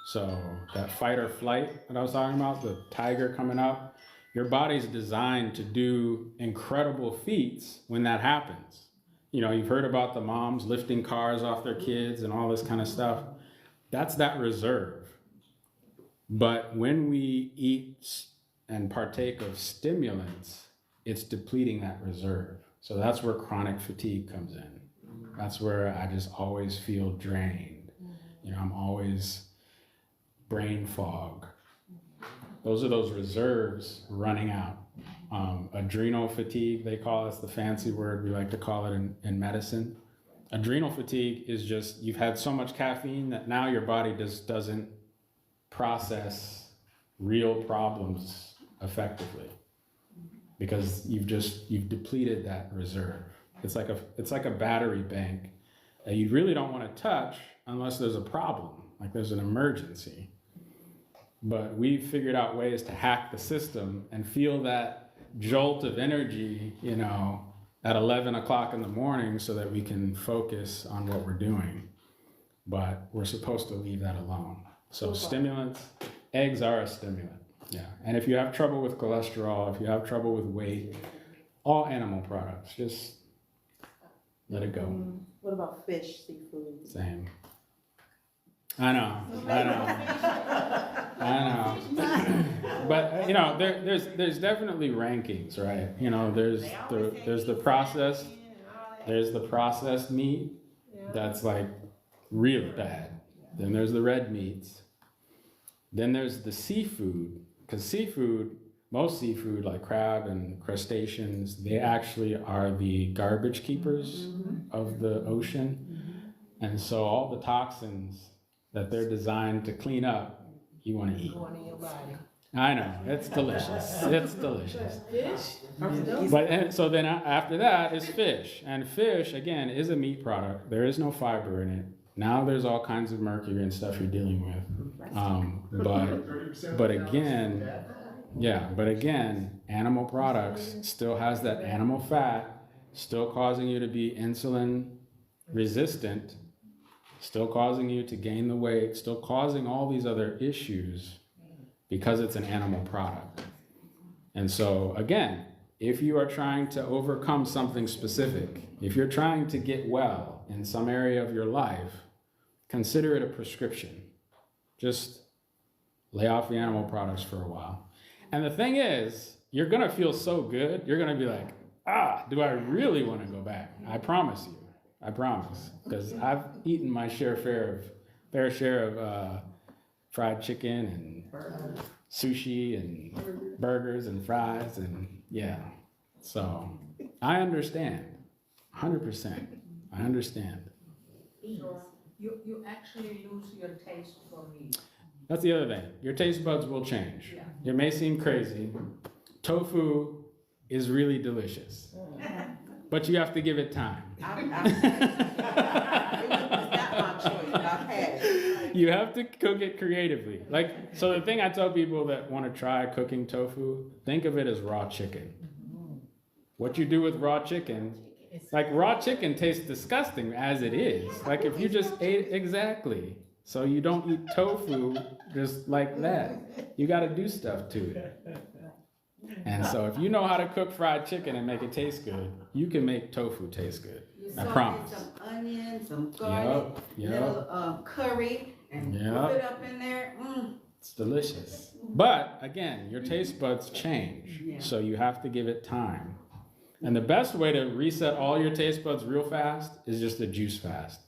So that fight or flight that I was talking about, the tiger coming up, your body's designed to do incredible feats when that happens. You've heard about the moms lifting cars off their kids and all this kind of stuff. That's that reserve. But when we eat and partake of stimulants, it's depleting that reserve. So that's where chronic fatigue comes in. That's where I just always feel drained. I'm always brain fog. Those are those reserves running out. Adrenal fatigue, they call it, the fancy word we like to call it in medicine. Adrenal fatigue is just you've had so much caffeine that now your body just doesn't process real problems effectively because you've depleted that reserve. It's like a battery bank that you really don't want to touch unless there's a problem, like there's an emergency. But we've figured out ways to hack the system and feel that jolt of energy, at 11 o'clock in the morning so that we can focus on what we're doing. But we're supposed to leave that alone. So stimulants, eggs are a stimulant. Yeah. And if you have trouble with cholesterol, if you have trouble with weight, all animal products, just let it go. What about fish, seafood? Same. I know. But there's definitely rankings, right? There's the processed meat that's like really bad. Then there's the red meats. Then there's the seafood, because most seafood like crab and crustaceans, they actually are the garbage keepers of the ocean. And so all the toxins that they're designed to clean up, you want to eat. I know, it's delicious. It's delicious. But so then after that is fish. And fish, again, is a meat product. There is no fiber in it. Now there's all kinds of mercury and stuff you're dealing with. But again, animal products still has that animal fat, still causing you to be insulin resistant, still causing you to gain the weight, still causing all these other issues because it's an animal product. And so again, if you are trying to overcome something specific, if you're trying to get well in some area of your life, consider it a prescription. Just lay off the animal products for a while. And the thing is, you're gonna feel so good, you're gonna be like, do I really wanna go back? I promise you, I promise. Because I've eaten my fair share of fried chicken and sushi and burgers and fries and yeah. So I understand, 100%, I understand. So you actually lose your taste for meat. That's the other thing. Your taste buds will change. Yeah. It may seem crazy. Tofu is really delicious, but you have to give it time. It's not my choice, but I've had it. You have to cook it creatively. So the thing I tell people that want to try cooking tofu, think of it as raw chicken. What you do with raw chicken, raw chicken tastes disgusting as it is. If you just ate exactly. So you don't eat tofu just like that. You got to do stuff to it. And so if you know how to cook fried chicken and make it taste good, you can make tofu taste good. I salt promise. and some onion, some garlic, Yep. little curry, and Yep. whip it up in there. It's delicious. But again, your taste buds change, Yeah. so you have to give it time. And the best way to reset all your taste buds real fast is just a juice fast.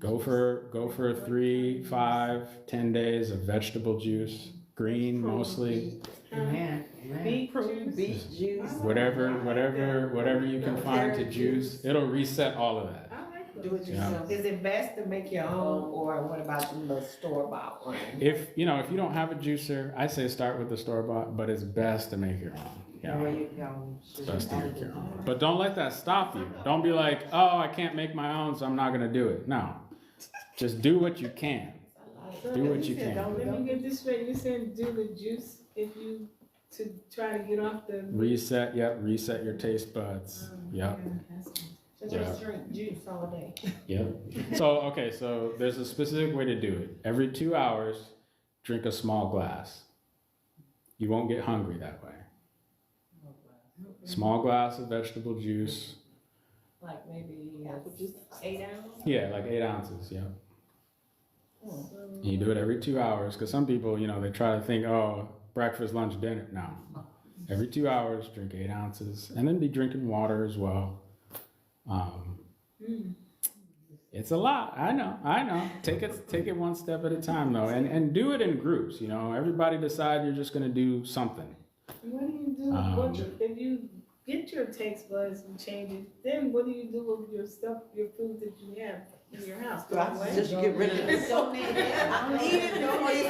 Go for 3, 5, 10 days of vegetable juice, green mostly, Amen, amen. Beet Prune juice. beet juice. whatever you can find to juice. It'll reset all of that. I like Do it those. yourself. Is it best to make your own, or what about the store-bought one? If you don't have a juicer, I say start with the store bought, but it's best to make your own. There Yeah. you go. It's best to make your own. But don't let that stop you. Don't be like, oh, I can't make my own, so I'm not gonna do it. No. Just do what you can. Do what you can. Let me get this straight, you said do the juice to try to get off the. Reset your taste buds. Yep. So just drink juice all day. Yep. So there's a specific way to do it. Every 2 hours, drink a small glass. You won't get hungry that way. Small glass of vegetable juice. Like maybe 8 ounces? Yeah, like 8 ounces. Yeah. And you do it every 2 hours because some people, they try to think, oh, breakfast, lunch, dinner. No. Every 2 hours, drink 8 ounces, and then be drinking water as well. It's a lot. I know. Take it one step at a time though, and do it in groups. Everybody decide you're just gonna do something. What do you do, if you get your taste buds and change it, then what do you do with your stuff, your food that you have in your house? Throw it away? Just get rid of it. Donate it. Eat it before you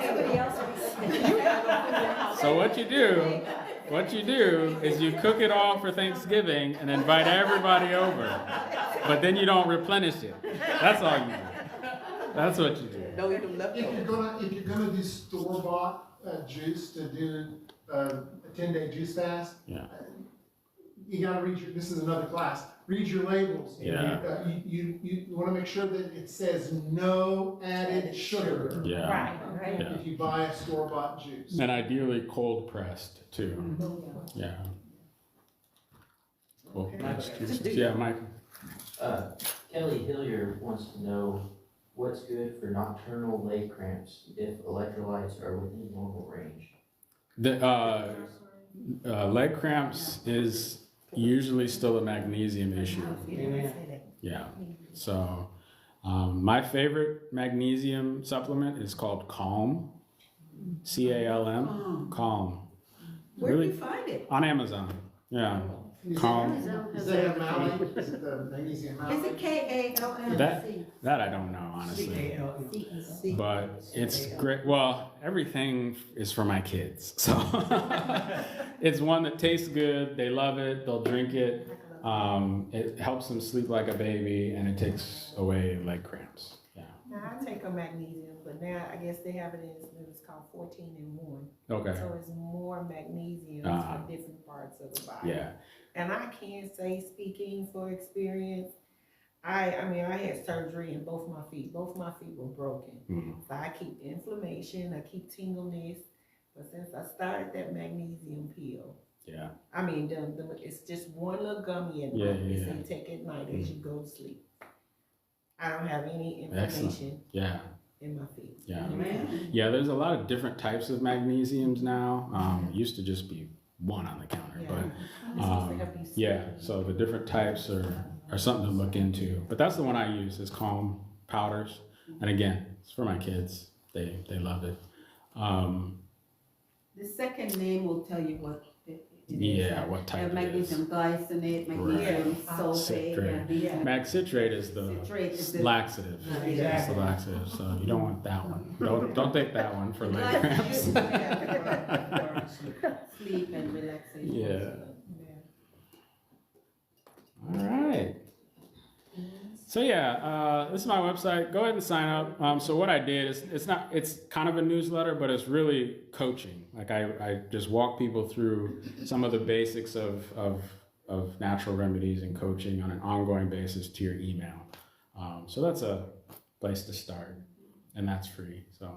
Somebody else will be So what you do is you cook it all for Thanksgiving and invite everybody over, but then you don't replenish it. That's all you do. That's what you do. Don't eat them leftovers. If you're gonna do store-bought juice to do a 10-day juice fast, Yeah. you gotta this is another class, read your labels. Yeah. You wanna make sure that it says no added sugar. Yeah. right. Yeah. If you buy a store-bought juice. And ideally cold pressed too. Yeah. Cold pressed juice. Yeah, Mike. Kelly Hillier wants to know what's good for nocturnal leg cramps if electrolytes are within normal range. The leg cramps is usually still a magnesium issue. Yeah. So my favorite magnesium supplement is called Calm. CALM. Calm. Where do Really? you find it? On Amazon. Yeah. Calm. Is that a malate? Is it the magnesium malate? Is it KALM? That I don't know, honestly. But it's great. Well, everything is for my kids. So it's one that tastes good. They love it. They'll drink it. It helps them sleep like a baby, and it takes away leg cramps. Yeah. Now, I take a magnesium, but now I guess they have it it's called 14 in 1. Okay. So it's more magnesium Uh-huh. for different parts of the body. Yeah. And I can say, speaking for experience, I mean, I had surgery in both my feet. Both my feet were broken. Mhm. So I keep inflammation, I keep tingleness. But since I started that magnesium pill, Yeah. I mean, it's just one little gummy at Yeah, night. yeah, They yeah. say take at night as you go to sleep. I don't have any Excellent. inflammation Yeah. in my feet. Yeah. Yeah. There's a lot of different types of magnesiums now. It used to just be one on the counter, Yeah. but It's supposed to help you sleep. yeah. So the different types are something to look into. But that's the one I use is Calm powders. And again, it's for my kids. They love it. The second name will tell you what it is. Yeah, what type it is. Magnesium glycinate, magnesium sulfate. Citrate. Yeah. Mag citrate is the Citrate is the- laxative. It's the laxative. So you don't want that one. Don't take that one for leg cramps. Sleep and relaxation. Yeah. All right. So yeah, this is my website. Go ahead and sign up. So what I did is it's kind of a newsletter, but it's really coaching. Like I just walk people through some of the basics of natural remedies and coaching on an ongoing basis to your email. So that's a place to start, and that's free. So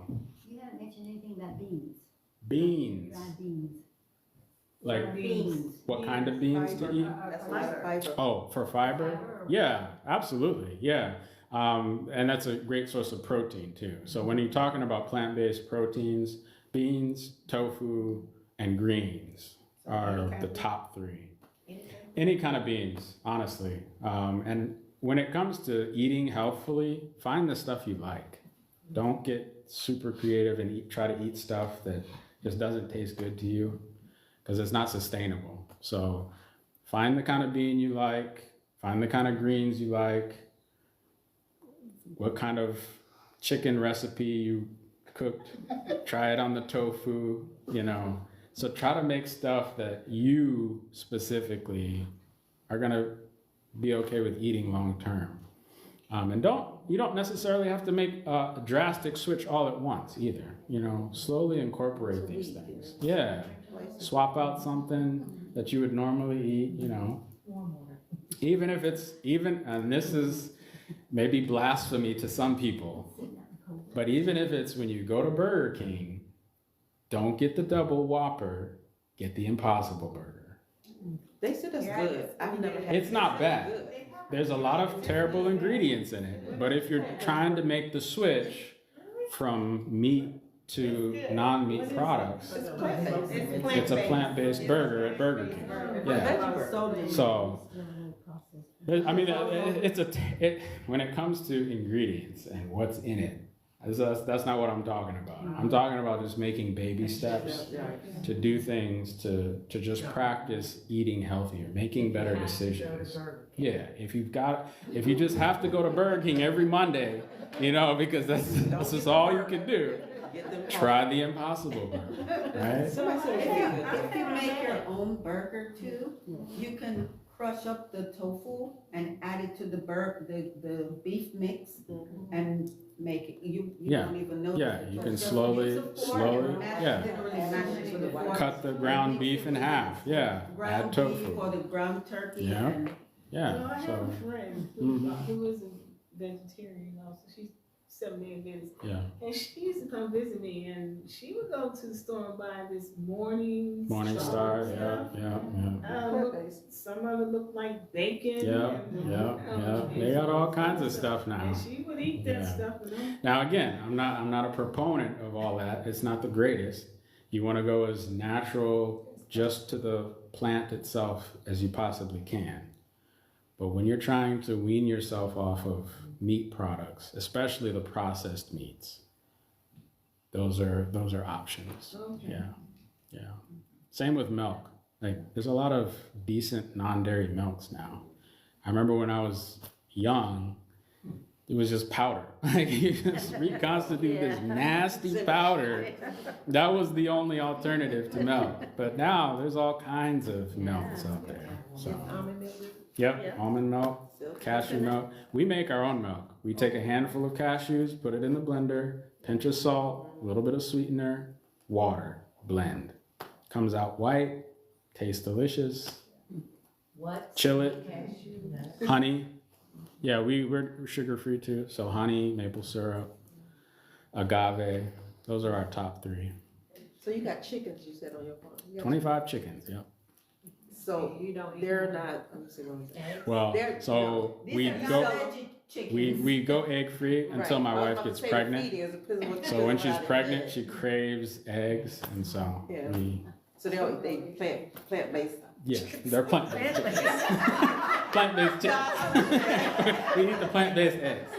You haven't mentioned anything about beans. beans. Dried beans. Like Beans. what kind of beans to eat? That's a lot of fiber. Oh, for fiber? Yeah, absolutely. Yeah. And that's a great source of protein too. So when you're talking about plant-based proteins, beans, tofu, and greens are the top three. Any kind of beans, honestly. And when it comes to eating healthfully, find the stuff you like. Don't get super creative and try to eat stuff that just doesn't taste good to you, because it's not sustainable. So find the kind of bean you like, find the kind of greens you like, what kind of chicken recipe you cooked, try it on the tofu, you know. So try to make stuff that you specifically are gonna be okay with eating long term. And you don't necessarily have to make a drastic switch all at once either. You know, slowly incorporate these things. Yeah, swap out something that you would normally eat, you know. Even if it's, and this is maybe blasphemy to some people, but even if it's when you go to Burger King, don't get the double Whopper, get the Impossible Burger. They said that's good. I've never had. It's not bad. Good. There's a lot of terrible ingredients in it, but if you're trying to make the switch from meat to non-meat products, it's a plant-based burger at Burger King. Yeah. So, I mean, when it comes to ingredients and what's in it, that's not what I'm talking about. I'm talking about just making baby steps to do things to just practice eating healthier, making better decisions. Yeah, if you just have to go to Burger King every Monday, you know, because that's just all you can do, try the Impossible Burger, right? If you make your own burger too, you can crush up the tofu and add it to the beef mix and make it. You don't even know. Yeah, you can slowly, cut the ground beef in half. Yeah, add tofu. Or the ground turkey. Yeah. And Yeah. I have a friend who is a vegetarian also. She's 70 and Venice. Yeah. And she used to come visit me, and she would go to the store and buy this Morning Star. Yeah. Some of it looked like bacon. Yeah. They got all kinds of stuff now. And she would eat that stuff. Now again, I'm not a proponent of all that. It's not the greatest. You want to go as natural just to the plant itself as you possibly can. But when you're trying to wean yourself off of meat products, especially the processed meats, those are options. Okay. Yeah. Same with milk. Like, there's a lot of decent non-dairy milks now. I remember when I was young, it was just powder. Like, you just reconstitute this nasty powder. That was the only alternative to milk. But now there's all kinds of milks out there. So. Almond milk, cashew milk. We make our own milk. We take a handful of cashews, put it in the blender, pinch of salt, a little bit of sweetener, water, blend. Comes out white, tastes delicious. What? Chill it. Honey. Yeah, we're sugar-free too. So honey, maple syrup, agave. Those are our top three. So you got chickens, you said, on your farm? 25 chickens, yep. So they're not. Well, so we go egg free until my wife gets pregnant. So when she's pregnant, she craves eggs, and so So they plant based. Yeah, they're plant based. Plant based chickens. We need the plant based eggs.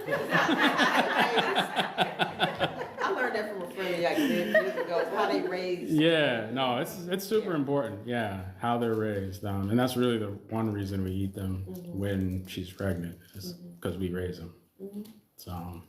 I learned that from a friend like years ago. How they raise. Yeah, no, it's super important. Yeah, how they're raised, and that's really the one reason we eat them when she's pregnant is because we raise them. So,